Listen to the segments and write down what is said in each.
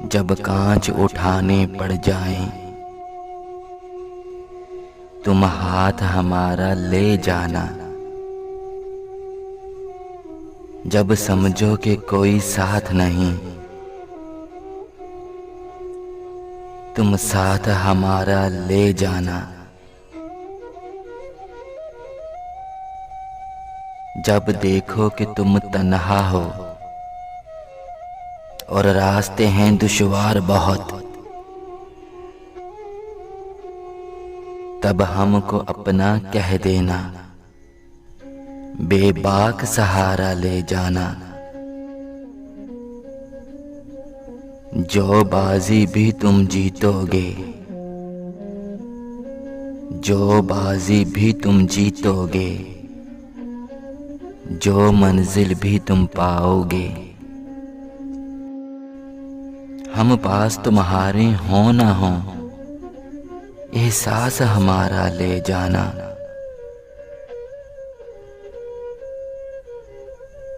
जब कांच उठाने पड़ जाएं, तुम हाथ हमारा ले जाना। जब समझो कि कोई साथ नहीं, तुम साथ हमारा ले जाना। जब देखो कि तुम तन्हा हो और रास्ते हैं दुश्वार बहुत, तब हमको अपना कह देना, बेबाक सहारा ले जाना। जो बाजी भी तुम जीतोगे, जो बाजी भी तुम जीतोगे, जो मंजिल भी तुम पाओगे, हम पास तुम्हारे हो ना हो, एहसास हमारा ले जाना।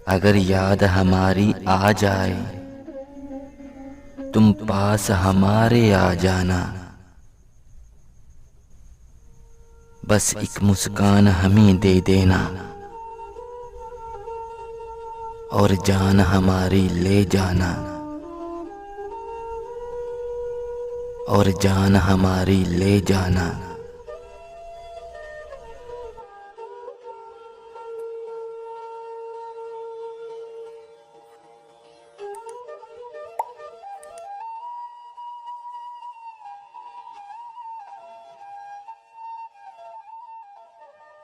अगर याद हमारी आ जाए, तुम पास हमारे आ जाना। बस एक मुस्कान हमें दे देना और जान हमारी ले जाना, और जान हमारी ले जाना।